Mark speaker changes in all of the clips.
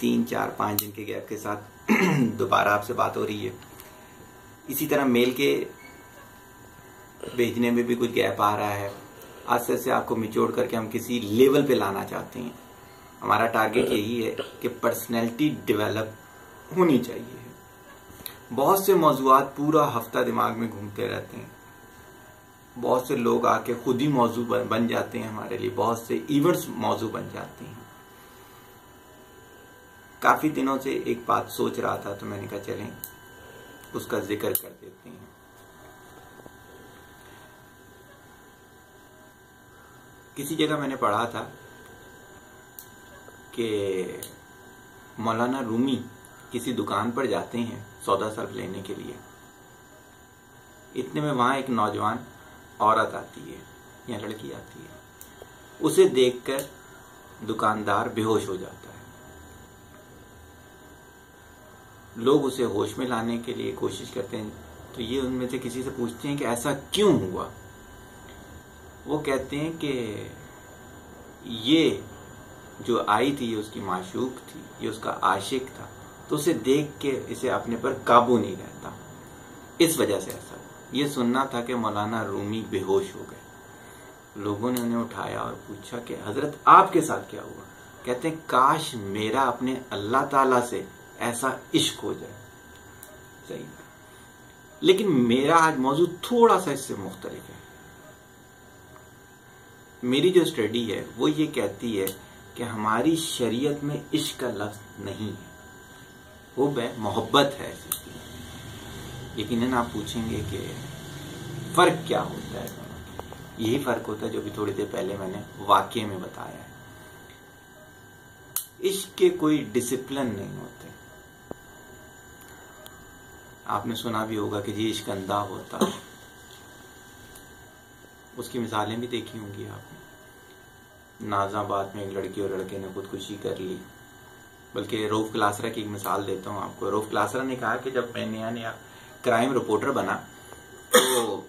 Speaker 1: 3 4 5 دن کے گیپ کے ساتھ دوبارہ آپ سے بات ہو رہی ہے. اسی طرح میل کے بھیجنے میں بھی کچھ گیپ آ رہا ہے. آہستہ سے آپ کو میچور کر کے ہم کسی لیول پہ لانا چاہتے ہیں. ہمارا ٹارگیٹ یہی ہے کہ پرسنالٹی ڈیولپ ہونی چاہیے. بہت سے موضوعات پورا ہفتہ دماغ میں گھومتے رہتے ہیں. بہت سے لوگ آ کے خود ہی موضوع بن جاتے ہیں ہمارے لیے. بہت سے ایونٹس موضوع بن جاتے ہیں. کافی دنوں سے ایک بات سوچ رہا تھا تو میں نے کہا چلیں اس کا ذکر کر دیتے ہیں. کسی جگہ میں نے پڑھا تھا کہ مولانا رومی کسی دکان پر جاتے ہیں سودا سرف لینے کے لیے. اتنے میں وہاں ایک نوجوان عورت آتی ہے یا لڑکی آتی ہے. اسے دیکھ کر دکاندار بے ہوش ہو جاتا ہے. لوگ اسے ہوش میں لانے کے لیے کوشش کرتے ہیں تو یہ ان میں سے کسی سے پوچھتے ہیں کہ ایسا کیوں ہوا. وہ کہتے ہیں کہ یہ جو آئی تھی یہ اس کی معشوق تھی, یہ اس کا عاشق تھا, تو اسے دیکھ کے اسے اپنے پر قابو نہیں رہتا, اس وجہ سے ایسا ہوا. یہ سننا تھا کہ مولانا رومی بے ہوش ہو گئے. لوگوں نے انہیں اٹھایا اور پوچھا کہ حضرت آپ کے ساتھ کیا ہوا. کہتے ہیں کاش میرا اپنے اللہ تعالی سے ایسا عشق ہو جائے. صحیح, لیکن میرا آج موضوع تھوڑا سا اس سے مختلف ہے. میری جو اسٹڈی ہے وہ یہ کہتی ہے کہ ہماری شریعت میں عشق کا لفظ نہیں ہے. حب ہے, محبت ہے. یقیناً آپ پوچھیں گے کہ فرق کیا ہوتا ہے. یہی فرق ہوتا ہے جو بھی تھوڑی دیر پہلے میں نے واقعے میں بتایا ہے. عشق کے کوئی ڈسپلن نہیں ہوتے. آپ نے سنا بھی ہوگا کہ جی عشق اندھا ہوتا ہے. اس کی مثالیں بھی دیکھی ہوں گی آپ نے. ناز آباد میں ایک لڑکی اور لڑکے نے خودکشی کر لی. بلکہ روف کلاسرا کی ایک مثال دیتا ہوں آپ کو. روف کلاسرا نے کہا کہ جب میں نیا کرائم رپورٹر بنا تو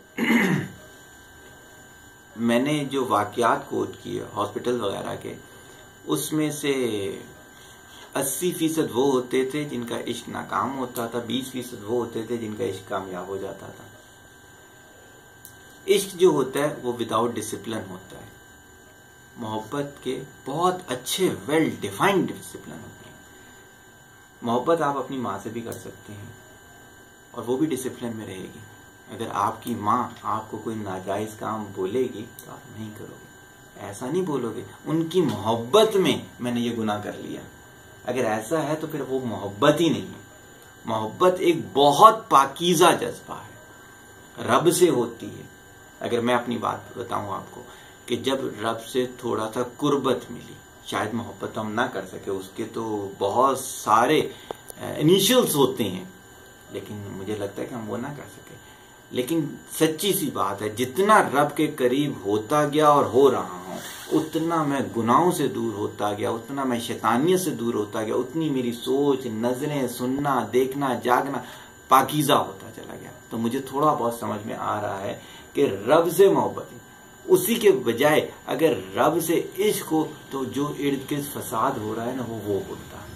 Speaker 1: میں نے جو واقعات کوٹ کیے ہاسپٹل وغیرہ کے, اس میں سے 80% وہ ہوتے تھے جن کا عشق ناکام ہوتا تھا, 20% وہ ہوتے تھے جن کا عشق کامیاب ہو جاتا تھا. عشق جو ہوتا ہے وہ وداؤٹ ڈسپلن ہوتا ہے. محبت کے بہت اچھے ویل ڈیفائنڈ ڈسپلن ہوتے ہیں. محبت آپ اپنی ماں سے بھی کر سکتے ہیں اور وہ بھی ڈسپلن میں رہے گی. اگر آپ کی ماں آپ کو کوئی ناجائز کام بولے گی تو آپ نہیں کرو گے. ایسا نہیں بولو گے ان کی محبت میں نے یہ گناہ کر لیا. اگر ایسا ہے تو پھر وہ محبت ہی نہیں ہے. محبت ایک بہت پاکیزہ جذبہ ہے, رب سے ہوتی ہے. اگر میں اپنی بات بتاؤں آپ کو کہ جب رب سے تھوڑا سا قربت ملی, شاید محبت ہم نہ کر سکے, اس کے تو بہت سارے انیشلز ہوتے ہیں, لیکن مجھے لگتا ہے کہ ہم وہ نہ کر سکے. لیکن سچی سی بات ہے جتنا رب کے قریب ہوتا گیا اور ہو رہا ہوں اتنا میں گناہوں سے دور ہوتا گیا, اتنا میں شیطانیت سے دور ہوتا گیا, اتنی میری سوچ, نظریں, سننا, دیکھنا, جاگنا پاکیزہ ہوتا چلا گیا. تو مجھے تھوڑا بہت سمجھ میں آ رہا ہے کہ رب سے محبت اسی کے بجائے اگر رب سے عشق ہو تو جو ارد گرد فساد ہو رہا ہے نا وہ ہوتا ہے.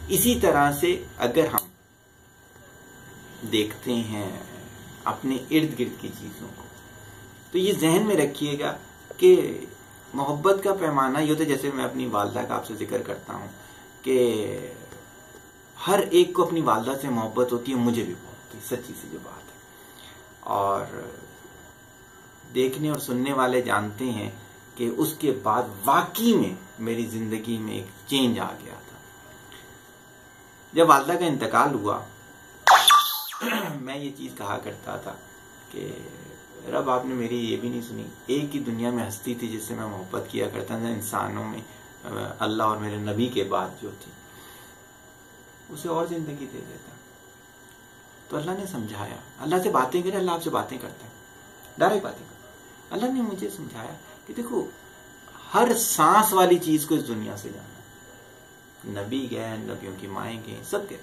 Speaker 1: اسی طرح سے اگر ہم دیکھتے ہیں اپنے ارد گرد کی چیزوں کو تو یہ ذہن میں رکھیے گا کہ محبت کا پیمانہ یہ ہوتا ہے. جیسے میں اپنی والدہ کا آپ سے ذکر کرتا ہوں کہ ہر ایک کو اپنی والدہ سے محبت ہوتی ہے, مجھے بھی بہت ہوتی, سچی سی جو بات ہے. اور دیکھنے اور سننے والے جانتے ہیں کہ اس کے بعد واقعی میں میری زندگی میں ایک چینج آ گیا تھا. جب والدہ کا انتقال ہوا میں یہ چیز کہا کرتا تھا کہ رب آپ نے میری یہ بھی نہیں سنی. ایک ہی دنیا میں ہستی تھی جس سے میں محبت کیا کرتا تھا انسانوں میں, اللہ اور میرے نبی کے بعد جو تھی, اسے اور زندگی دے دیتا. تو اللہ نے سمجھایا. اللہ سے باتیں کرے, اللہ آپ سے باتیں کرتا ہے, ڈائریکٹ باتیں کرتا. اللہ نے مجھے سمجھایا کہ دیکھو ہر سانس والی چیز کو اس دنیا سے جانا. نبی گئے, نبیوں کی مائیں گئیں, سب گئے.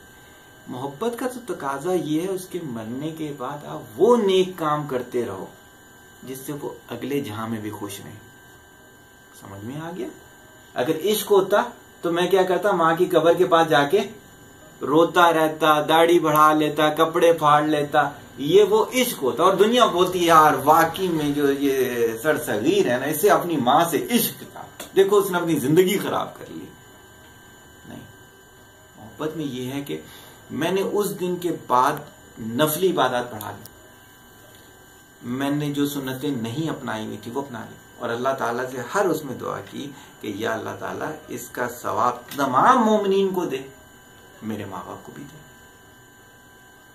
Speaker 1: محبت کا تو تقاضا یہ ہے اس کے مرنے کے بعد آپ وہ نیک کام کرتے رہو جس سے وہ اگلے جہاں میں بھی خوش رہیں. سمجھ میں آ گیا؟ اگر عشق ہوتا تو میں کیا کرتا، ماں کی قبر کے پاس جا کے روتا رہتا، داڑھی بڑھا لیتا، کپڑے پھاڑ لیتا. یہ وہ عشق ہوتا. اور دنیا بولتی ہے یار واقعی میں جو یہ سرصغیر ہے نا، اسے اپنی ماں سے عشق تھا، دیکھو اس نے اپنی زندگی خراب کر لی. نہیں، محبت میں یہ ہے کہ میں نے اس دن کے بعد نفلی عبادات بڑھا لی، میں نے جو سنتیں نہیں اپنائی ہوئی تھی وہ اپنا لی، اور اللہ تعالیٰ سے ہر اس میں دعا کی کہ یا اللہ تعالیٰ اس کا ثواب تمام مومنین کو دے، میرے ماں باپ کو بھی دے.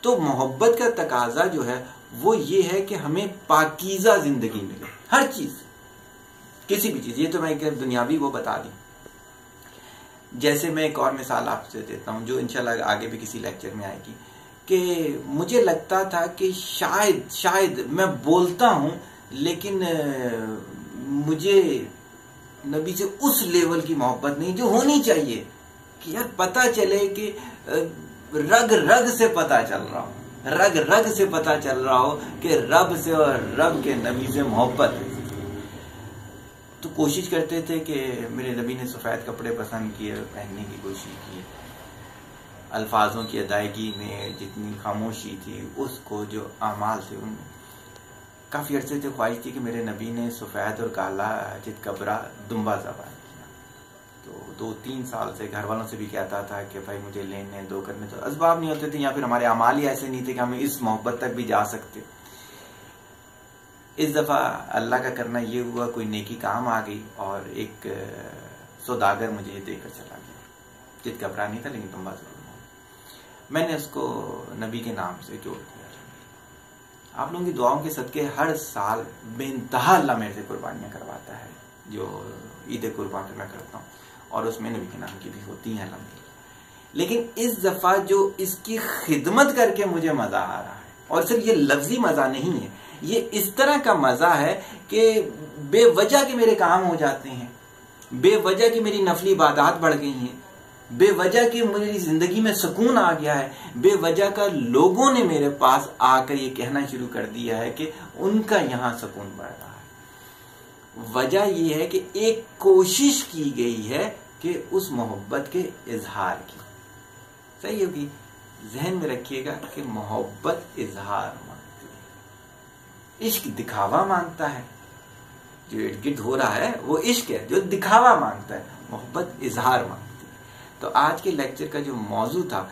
Speaker 1: تو محبت کا تقاضا جو ہے وہ یہ ہے کہ ہمیں پاکیزہ زندگی ملے ہر چیز، کسی بھی چیز. یہ تو میں ایک دنیاوی وہ بتا دی. جیسے میں ایک اور مثال آپ سے دیتا ہوں جو انشاءاللہ آگے بھی کسی لیکچر میں آئے گی، کہ مجھے لگتا تھا کہ شاید میں بولتا ہوں لیکن مجھے نبی سے اس لیول کی محبت نہیں جو ہونی چاہیے، کہ یار پتا چلے کہ رگ رگ سے پتا چل رہا ہو، رگ رگ سے پتا چل رہا ہو کہ رب سے اور رب کے نبی سے محبت ہے. تو کوشش کرتے تھے کہ میرے نبی نے سفید کپڑے پسند کیے، پہننے کی کوشش کی، الفاظوں کی ادائیگی میں جتنی خاموشی تھی، اس کو جو اعمال تھے ان میں کافی عرصے سے خواہش تھی کہ میرے نبی نے سفید اور کالا چت کبرا دمبا زبان کیا. تو 2-3 سال سے گھر والوں سے بھی کہتا تھا کہ بھائی مجھے لینے دو، کرنے تو اسباب نہیں ہوتے تھے، یا پھر ہمارے اعمال ہی ایسے نہیں تھے کہ ہم اس محبت تک بھی جا سکتے. اس دفعہ اللہ کا کرنا یہ ہوا، کوئی نیکی کام آ گئی اور ایک سوداگر مجھے دے کر چلا گیا. چت کبرا نہیں تھا لیکن دمبا ضرور. میں نے اس کو نبی کے نام سے جوڑ دیا. آپ لوگوں کی دعاؤں کے صدقے ہر سال بے انتہا اللہ میرے سے قربانیاں کرواتا ہے، جو عید قربان میں کرتا ہوں، اور اس میں نبی کے نام کی بھی ہوتی ہیں الحمدللہ. لیکن اس دفعہ جو اس کی خدمت کر کے مجھے مزہ آ رہا ہے، اور صرف یہ لفظی مزہ نہیں ہے، یہ اس طرح کا مزہ ہے کہ بے وجہ کے میرے کام ہو جاتے ہیں، بے وجہ کی میری نفلی عبادات بڑھ گئی ہیں، بے وجہ کی میری زندگی میں سکون آ گیا ہے، بے وجہ کا لوگوں نے میرے پاس آ کر یہ کہنا شروع کر دیا ہے کہ ان کا یہاں سکون بڑھ رہا ہے. وجہ یہ ہے کہ ایک کوشش کی گئی ہے کہ اس محبت کے اظہار کی. صحیح ہوگی؟ ذہن میں رکھیے گا کہ محبت اظہار مانگتی ہے، عشق دکھاوا مانگتا ہے. جو ارد گرد ہو رہا ہے وہ عشق ہے جو دکھاوا مانگتا ہے، محبت اظہار مانگتی ہے. تو آج کے لیکچر کا جو موضوع تھا